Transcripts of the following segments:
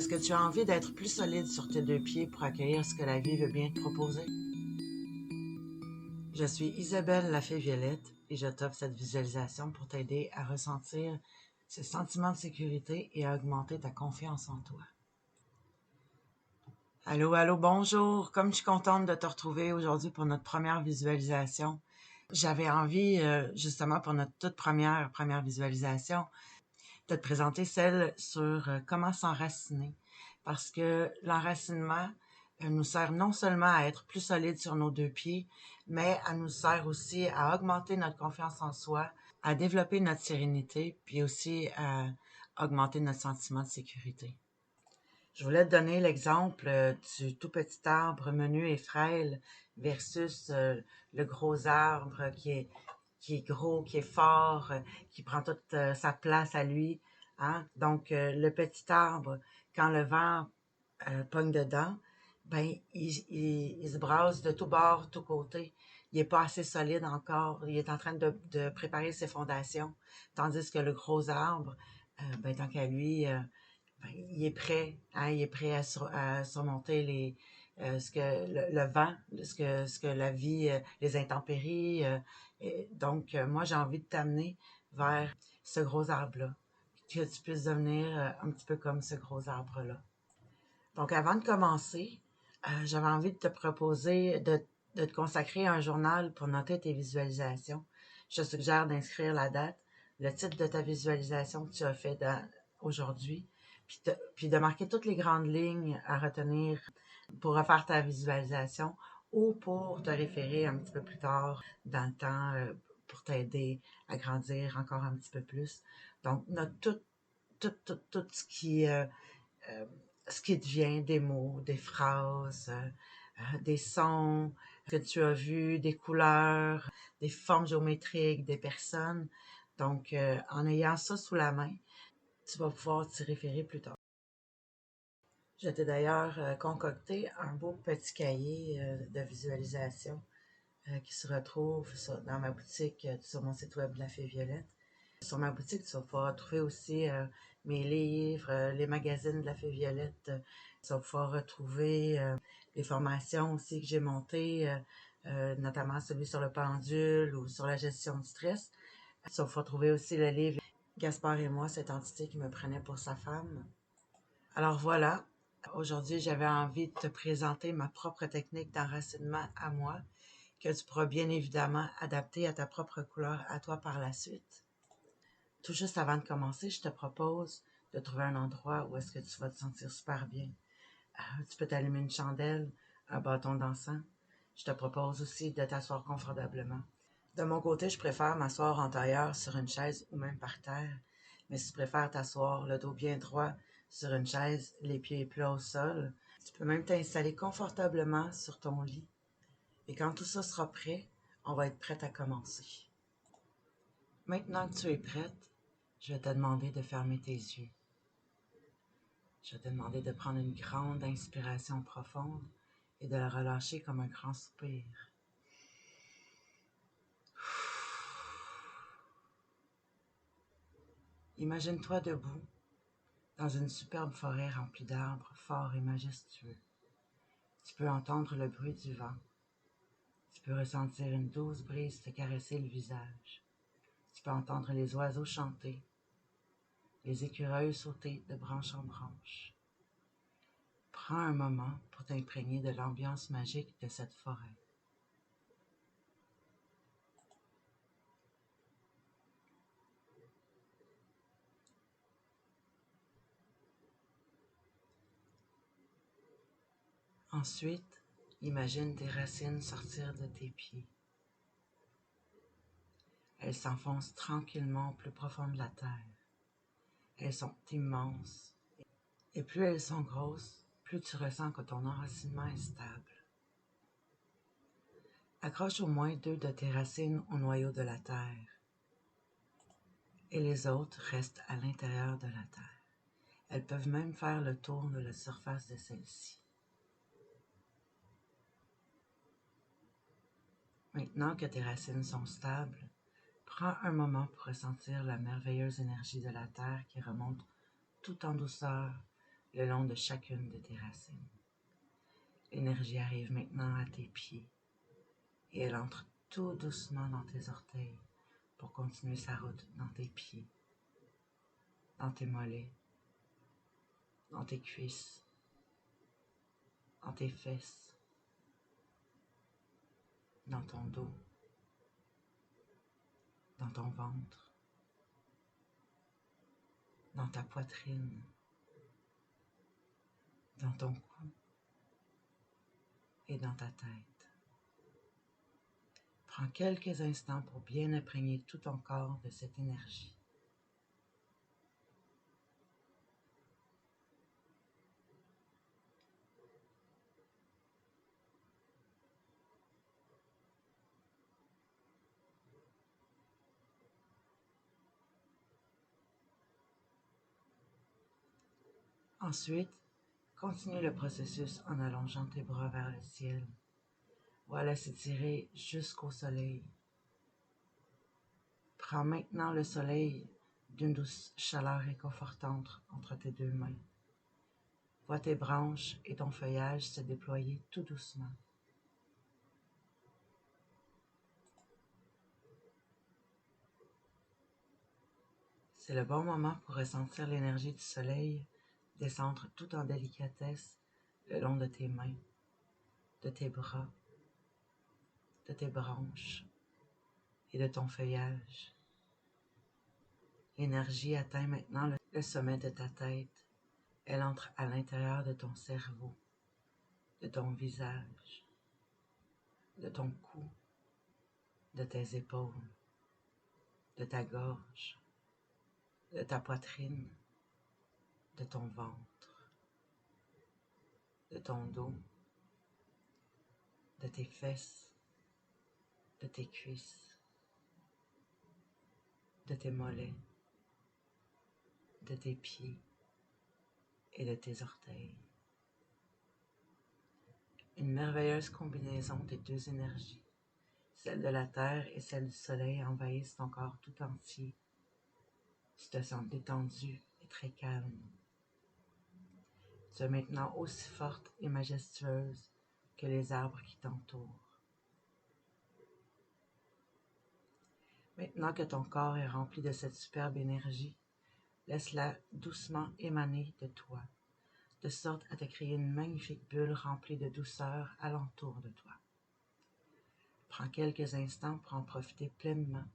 Est-ce que tu as envie d'être plus solide sur tes deux pieds pour accueillir ce que la vie veut bien te proposer? Je suis Isabelle Lafay-Violette et je t'offre cette visualisation pour t'aider à ressentir ce sentiment de sécurité et à augmenter ta confiance en toi. Allô, allô, bonjour! Comme je suis contente de te retrouver aujourd'hui pour notre première visualisation, j'avais envie, justement pour notre toute première visualisation, de te présenter celle sur comment s'enraciner. Parce que l'enracinement nous sert non seulement à être plus solide sur nos deux pieds, mais elle nous sert aussi à augmenter notre confiance en soi, à développer notre sérénité, puis aussi à augmenter notre sentiment de sécurité. Je voulais te donner l'exemple du tout petit arbre menu et frêle versus le gros arbre qui est gros, qui est fort, qui prend toute sa place à lui. Hein? Donc, le petit arbre, quand le vent pogne dedans, ben il se brasse de tous bords, tous côtés. Il est pas assez solide encore. Il est en train de préparer ses fondations. Tandis que le gros arbre, ben tant qu'à lui, ben, il est prêt, hein, il est prêt à surmonter ce que le vent, ce que la vie, les intempéries. Donc, moi, j'ai envie de t'amener vers ce gros arbre-là, que tu puisses devenir un petit peu comme ce gros arbre-là. Donc, avant de commencer, j'avais envie de te proposer de te consacrer un journal pour noter tes visualisations. Je te suggère d'inscrire la date, le titre de ta visualisation que tu as fait aujourd'hui, puis de marquer toutes les grandes lignes à retenir pour refaire ta visualisation ou pour te référer un petit peu plus tard dans le temps pour t'aider à grandir encore un petit peu plus. Donc, note tout ce qui devient des mots, des phrases, des sons que tu as vus, des couleurs, des formes géométriques, des personnes. Donc, en ayant ça sous la main, tu vas pouvoir t'y référer plus tard. Je t'ai d'ailleurs concocté un beau petit cahier de visualisation qui se retrouve dans ma boutique sur mon site web La Fée Violette. Sur ma boutique, tu vas pouvoir trouver aussi mes livres, les magazines de La Fée Violette. Tu vas pouvoir retrouver les formations aussi que j'ai montées, notamment celui sur le pendule ou sur la gestion du stress. Tu vas pouvoir trouver aussi le livre Gaspard et moi, cette entité qui me prenait pour sa femme. Alors voilà, aujourd'hui j'avais envie de te présenter ma propre technique d'enracinement à moi, que tu pourras bien évidemment adapter à ta propre couleur à toi par la suite. Tout juste avant de commencer, je te propose de trouver un endroit où est-ce que tu vas te sentir super bien. Tu peux t'allumer une chandelle, un bâton d'encens. Je te propose aussi de t'asseoir confortablement. De mon côté, je préfère m'asseoir en tailleur sur une chaise ou même par terre. Mais si tu préfères t'asseoir le dos bien droit sur une chaise, les pieds plats au sol, tu peux même t'installer confortablement sur ton lit. Et quand tout ça sera prêt, on va être prête à commencer. Maintenant que tu es prête, je vais te demander de fermer tes yeux. Je vais te demander de prendre une grande inspiration profonde et de la relâcher comme un grand soupir. Imagine-toi debout dans une superbe forêt remplie d'arbres forts et majestueux. Tu peux entendre le bruit du vent. Tu peux ressentir une douce brise te caresser le visage. Tu peux entendre les oiseaux chanter, les écureuils sauter de branche en branche. Prends un moment pour t'imprégner de l'ambiance magique de cette forêt. Ensuite, imagine tes racines sortir de tes pieds. Elles s'enfoncent tranquillement au plus profond de la terre. Elles sont immenses. Et plus elles sont grosses, plus tu ressens que ton enracinement est stable. Accroche au moins 2 de tes racines au noyau de la terre. Et les autres restent à l'intérieur de la terre. Elles peuvent même faire le tour de la surface de celle-ci. Maintenant que tes racines sont stables, prends un moment pour ressentir la merveilleuse énergie de la terre qui remonte tout en douceur le long de chacune de tes racines. L'énergie arrive maintenant à tes pieds et elle entre tout doucement dans tes orteils pour continuer sa route dans tes pieds, dans tes mollets, dans tes cuisses, dans tes fesses, dans ton dos, dans ton ventre, dans ta poitrine, dans ton cou et dans ta tête. Prends quelques instants pour bien imprégner tout ton corps de cette énergie. Ensuite, continue le processus en allongeant tes bras vers le ciel. Voilà s'étirer jusqu'au soleil. Prends maintenant le soleil d'une douce chaleur réconfortante entre tes deux mains. Vois tes branches et ton feuillage se déployer tout doucement. C'est le bon moment pour ressentir l'énergie du soleil descendre tout en délicatesse le long de tes mains, de tes bras, de tes branches et de ton feuillage. L'énergie atteint maintenant le sommet de ta tête. Elle entre à l'intérieur de ton cerveau, de ton visage, de ton cou, de tes épaules, de ta gorge, de ta poitrine, de ton ventre, de ton dos, de tes fesses, de tes cuisses, de tes mollets, de tes pieds et de tes orteils. Une merveilleuse combinaison des deux énergies, celle de la terre et celle du soleil, envahissent ton corps tout entier. Tu te sens détendu et très calme. Tu es maintenant aussi forte et majestueuse que les arbres qui t'entourent. Maintenant que ton corps est rempli de cette superbe énergie, laisse-la doucement émaner de toi, de sorte à te créer une magnifique bulle remplie de douceur alentour de toi. Prends quelques instants pour en profiter pleinement.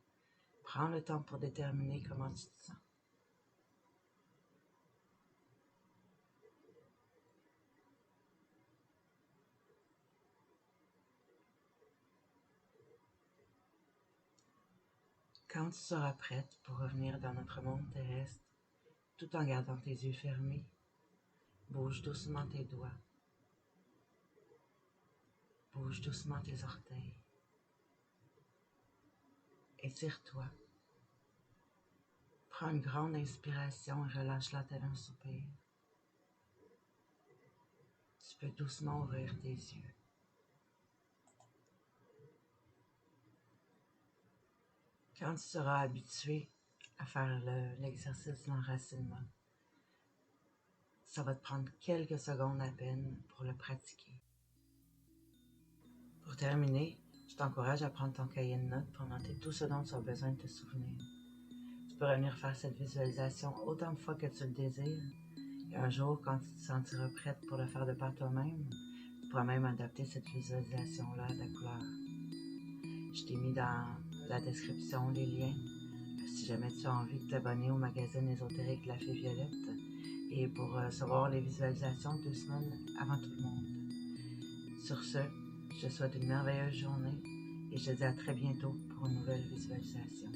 Prends le temps pour déterminer comment tu te sens. Quand tu seras prête pour revenir dans notre monde terrestre, tout en gardant tes yeux fermés, bouge doucement tes doigts. Bouge doucement tes orteils. Étire-toi. Prends une grande inspiration et relâche-la tel un soupir. Tu peux doucement ouvrir tes yeux. Quand tu seras habitué à faire l'exercice d'enracinement, ça va te prendre quelques secondes à peine pour le pratiquer. Pour terminer, je t'encourage à prendre ton cahier de notes pour noter tout ce dont tu as besoin de te souvenir. Tu peux revenir faire cette visualisation autant de fois que tu le désires. Et un jour, quand tu te sentiras prête pour le faire de par toi-même, tu pourras même adapter cette visualisation-là à ta couleur. Je t'ai mis dans la description les liens si jamais tu as envie de t'abonner au magazine ésotérique La Fée Violette et pour recevoir les visualisations 2 semaines avant tout le monde. Sur ce, je te souhaite une merveilleuse journée et je te dis à très bientôt pour une nouvelle visualisation.